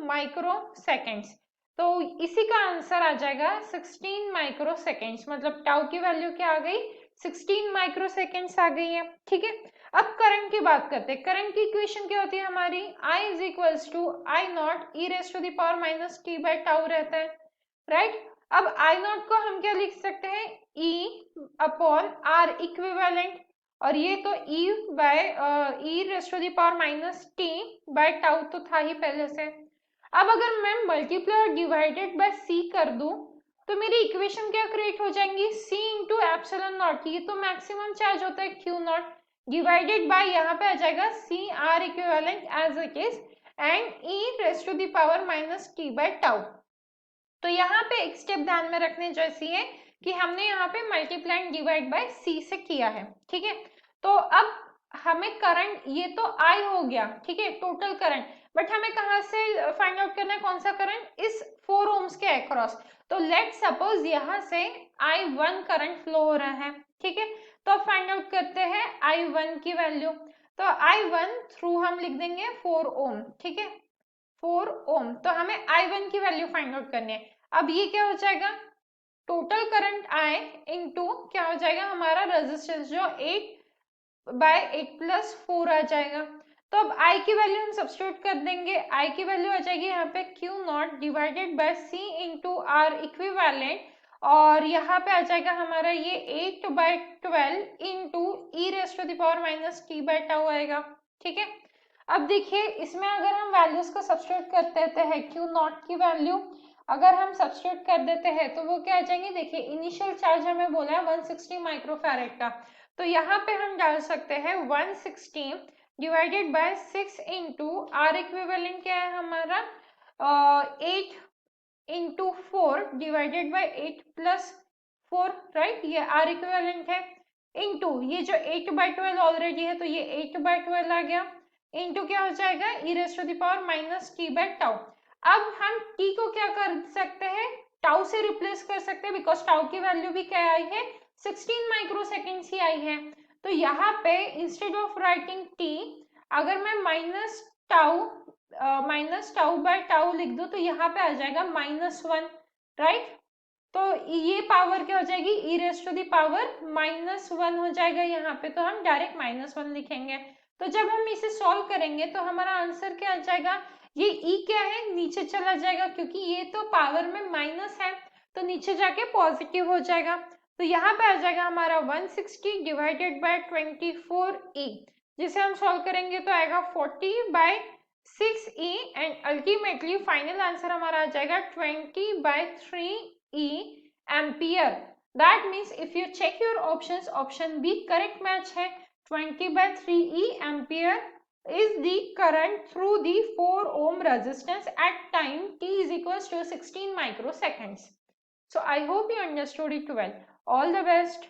Micro seconds. तो इसी का आंसर आ जाएगा 16 माइक्रो सेकेंड्स, मतलब टाउ की वैल्यू क्या आ गई, 16 माइक्रो सेकेंड्स आ गई है। ठीक है, अब करंट की बात करते हैं। करंट की इक्वेशन क्या होती है हमारी, I is equals to I naught e raise to the power minus t by tau रहता है, राइट। अब आई नॉट को हम क्या लिख सकते हैं, E अपॉन आर इक्विवेलेंट, और ये तो E by e raise to the power minus t by tau तो था ही पहले से। अब अगर मैं मल्टीप्लाई और डिवाइडेड बाय C कर दूं तो मेरी इक्वेशन क्या क्रिएट हो जाएंगी, C इंटू एप्सिलॉन नॉट, ये तो मैक्सिमम चार्ज होता है Q नॉट, डिवाइडेड बाय यहाँ पे आ जाएगा C R equivalent as it is and E raise to the power minus t by tau. तो यहाँ पे एक स्टेप ध्यान में रखने जैसी है कि हमने यहाँ पे multiply and divide by C से किया है। ठीक है, तो अब हमें करंट, ये तो I हो गया, ठीक है, टोटल करंट, बट हमें कहाँ से फाइंड आउट करना है, कौन सा करंट, इस 4 ओम्स के अक्रॉस। तो लेट सपोज यहाँ से I1 करंट फ्लो हो रहा है। ठीक है, तो अब फाइंड आउट करते हैं I1 की वैल्यू। तो I1 थ्रू हम लिख देंगे 4 ओम। ठीक है, 4 ओम, तो हमें I1 की वैल्यू फाइंड आउट करनी है। अब ये क्या हो जाएगा, टोटल करंट I इंटू क्या हो जाएगा हमारा रेजिस्टेंस, जो 8 बाय 8 प्लस 4 आ जाएगा। तो अब I की वैल्यू हम सब्स्टिट्यूट कर देंगे, I की वैल्यू आ जाएगी यहाँ पे Q naught divided by C into R equivalent, और यहाँ पे आ जाएगा हमारा ये 8 बाय 12 into e raise to the power minus t by tau आएगा। ठीक है, अब देखिए इसमें अगर हम वैल्यूज को सब्स्टिट्यूट कर देते हैं, Q नॉट की वैल्यू अगर हम सब्स्टिट्यूट कर देते हैं तो वो क्या आ जाएंगे, देखिए इनिशियल चार्ज हमें बोला है 160 माइक्रोफैरेड का, तो यहाँ पे हम डाल सकते हैं 160 divided by 6 into R equivalent क्या है हमारा 8 into 4 divided by 8 plus 4, right, ये आर इक्विवेलेंट है, इंटू ये जो 8 बाय 12 ऑलरेडी है तो ये 8 बाय 12 आ गया, इंटू क्या हो जाएगा e raise to the power minus t by tau. अब हम t को क्या कर सकते हैं, टाउ से रिप्लेस कर सकते हैं, बिकॉज टाउ की वैल्यू भी क्या आई है, 16 माइक्रो सेकेंड ही आई है। तो यहाँ पे इंस्टेड ऑफ राइटिंग t, अगर मैं माइनस टाउ बाय टाउ लिख दूं तो यहाँ पे आ जाएगा -1, राइट। तो ये पावर क्या हो जाएगी, ई रेस टू द पावर -1 हो जाएगा यहाँ पे, तो हम डायरेक्ट -1 लिखेंगे। तो जब हम इसे सॉल्व करेंगे तो हमारा आंसर क्या आ जाएगा, ये ई क्या है नीचे चला जाएगा, क्योंकि ये तो पावर में माइनस है तो नीचे जाके पॉजिटिव हो जाएगा। तो यहाँ पे आ जाएगा हमारा 160 डिवाइडेड बाय 24e, जिसे हम सॉल्व करेंगे तो आएगा 40/6e and ultimately final answer हमारा आ जाएगा 20/3e ampere. That means if you check your options, option B correct match है, 20/3e ampere is the current through the 4 ohm resistance at time t is equals to 16 microseconds. So I hope you understood it well. All the best.